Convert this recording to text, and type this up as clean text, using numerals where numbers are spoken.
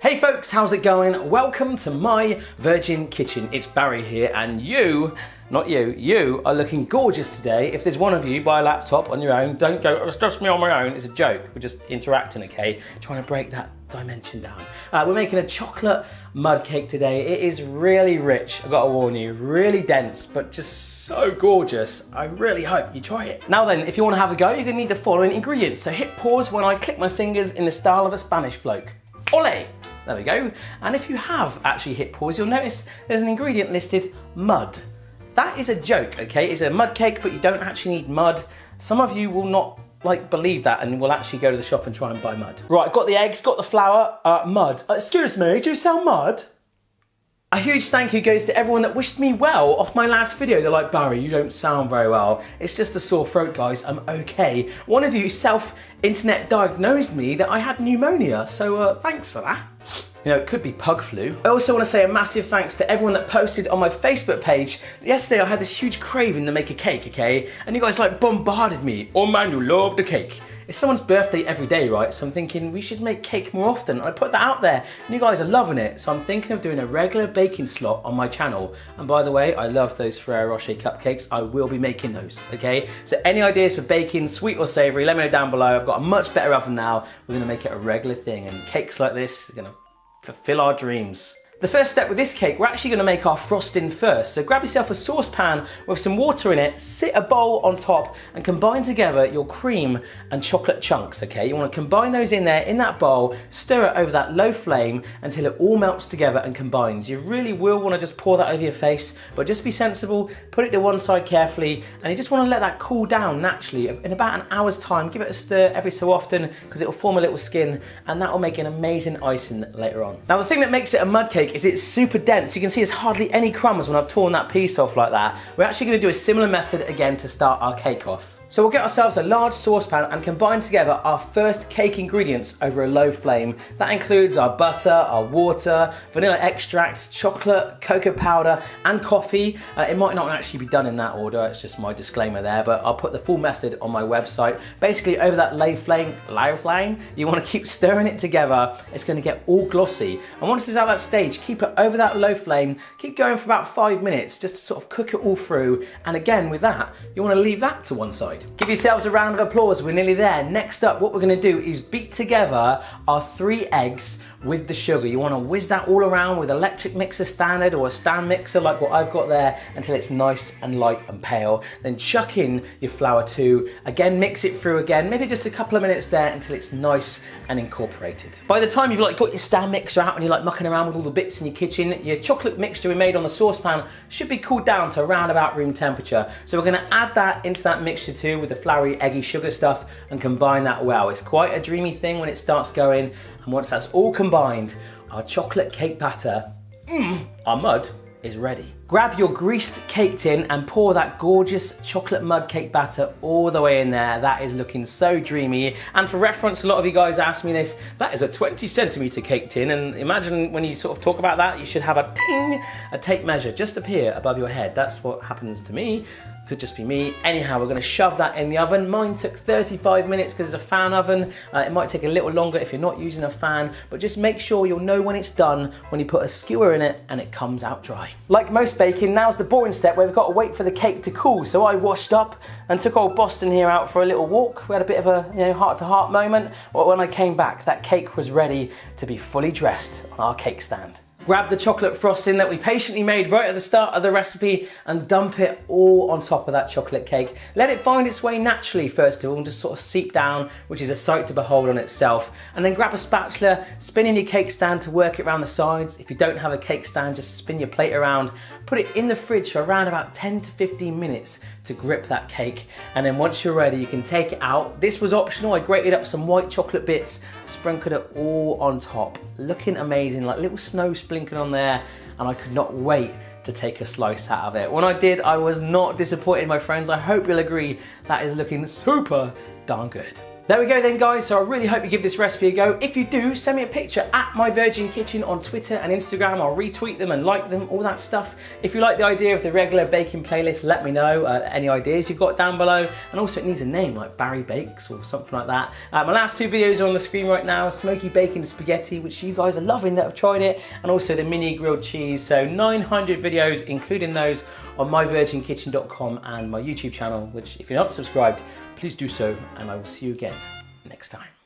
Hey folks, how's it going? Welcome to my virgin kitchen. It's Barry here and you, not you, you are looking gorgeous today. If there's one of you by a laptop on your own, don't go, it's just me on my own. It's a joke. We're just interacting, okay? Trying to break that dimension down. We're making a chocolate mud cake today. It is really rich, I've got to warn you, really dense, but just so gorgeous. I really hope you try it. Now then, if you want to have a go, you're gonna need the following ingredients. So hit pause when I click my fingers in the style of a Spanish bloke. Ole! There we go. And if you have actually hit pause, you'll notice there's an ingredient listed, mud. That is a joke, okay? It's a mud cake, but you don't actually need mud. Some of you will not believe that and will actually go to the shop and try and buy mud. Right, I've got the eggs, got the flour, mud. Excuse me, do you sell mud? A huge thank you goes to everyone that wished me well off my last video. They're like, Barry, you don't sound very well. It's just a sore throat, guys. I'm okay. One of you self-internet diagnosed me that I had pneumonia, so thanks for that. You know, it could be pug flu. I also want to say a massive thanks to everyone that posted on my Facebook page. Yesterday I had this huge craving to make a cake, okay? And you guys bombarded me. Oh man, you love the cake. It's someone's birthday every day, right? So I'm thinking we should make cake more often. I put that out there and you guys are loving it. So I'm thinking of doing a regular baking slot on my channel. And by the way, I love those Ferrero Rocher cupcakes. I will be making those, okay? So any ideas for baking, sweet or savory, let me know down below. I've got a much better oven now. We're gonna make it a regular thing, and cakes like this are gonna fulfill our dreams. The first step with this cake, we're actually going to make our frosting first. So grab yourself a saucepan with some water in it, sit a bowl on top and combine together your cream and chocolate chunks, okay? You want to combine those in there, in that bowl, stir it over that low flame until it all melts together and combines. You really will want to just pour that over your face, but just be sensible, put it to one side carefully, and you just want to let that cool down naturally. In about an hour's time, give it a stir every so often because it will form a little skin, and that will make an amazing icing later on. Now the thing that makes it a mud cake is it's super dense. You can see there's hardly any crumbs when I've torn that piece off like that. We're actually going to do a similar method again to start our cake off. So we'll get ourselves a large saucepan and combine together our first cake ingredients over a low flame. That includes our butter, our water, vanilla extract, chocolate, cocoa powder and coffee. It might not actually be done in that order, it's just my disclaimer there, but I'll put the full method on my website. Basically over that low flame, you want to keep stirring it together. It's going to get all glossy. And once it's at that stage, keep it over that low flame, keep going for about 5 minutes just to sort of cook it all through. And again with that, you want to leave that to one side. Give yourselves a round of applause, we're nearly there. Next up, what we're gonna do is beat together our 3 eggs with the sugar. You wanna whiz that all around with electric mixer standard or a stand mixer like what I've got there until it's nice and light and pale. Then chuck in your flour too. Again, mix it through again, maybe just a couple of minutes there until it's nice and incorporated. By the time you've got your stand mixer out and you're mucking around with all the bits in your kitchen, your chocolate mixture we made on the saucepan should be cooled down to around about room temperature. So we're gonna add that into that mixture too with the floury, eggy sugar stuff and combine that well. It's quite a dreamy thing when it starts going, and once that's all combined, our chocolate cake batter, our mud, is ready. Grab your greased cake tin and pour that gorgeous chocolate mud cake batter all the way in there. That is looking so dreamy. And for reference, a lot of you guys ask me this, that is a 20 centimeter cake tin. And imagine when you sort of talk about that, you should have a ting, a tape measure just appear above your head. That's what happens to me. Could just be me. Anyhow, we're gonna shove that in the oven. Mine took 35 minutes because it's a fan oven. It might take a little longer if you're not using a fan, but just make sure you'll know when it's done when you put a skewer in it and it comes out dry. Like most baking, now's the boring step where we've got to wait for the cake to cool. So I washed up and took old Boston here out for a little walk. We had a bit of a heart-to-heart moment. But when I came back, that cake was ready to be fully dressed on our cake stand. Grab the chocolate frosting that we patiently made right at the start of the recipe and dump it all on top of that chocolate cake. Let it find its way naturally first of all and just sort of seep down, which is a sight to behold on itself. And then grab a spatula, spin in your cake stand to work it around the sides. If you don't have a cake stand, just spin your plate around. Put it in the fridge for around about 10 to 15 minutes to grip that cake. And then once you're ready, you can take it out. This was optional. I grated up some white chocolate bits, sprinkled it all on top. Looking amazing, like little snow sprinkling on there, and I could not wait to take a slice out of it. When I did, I was not disappointed, my friends. I hope you'll agree that is looking super darn good. There we go then guys, so I really hope you give this recipe a go. If you do, send me a picture at My Virgin Kitchen on Twitter and Instagram. I'll retweet them and like them, all that stuff. If you like the idea of the regular baking playlist, let me know any ideas you've got down below. And also it needs a name like Barry Bakes or something like that. My last two videos are on the screen right now, Smoky Bacon Spaghetti, which you guys are loving that have tried it, and also the mini grilled cheese. So 900 videos, including those on myvirginkitchen.com and my YouTube channel, which if you're not subscribed, please do so, and I will see you again next time.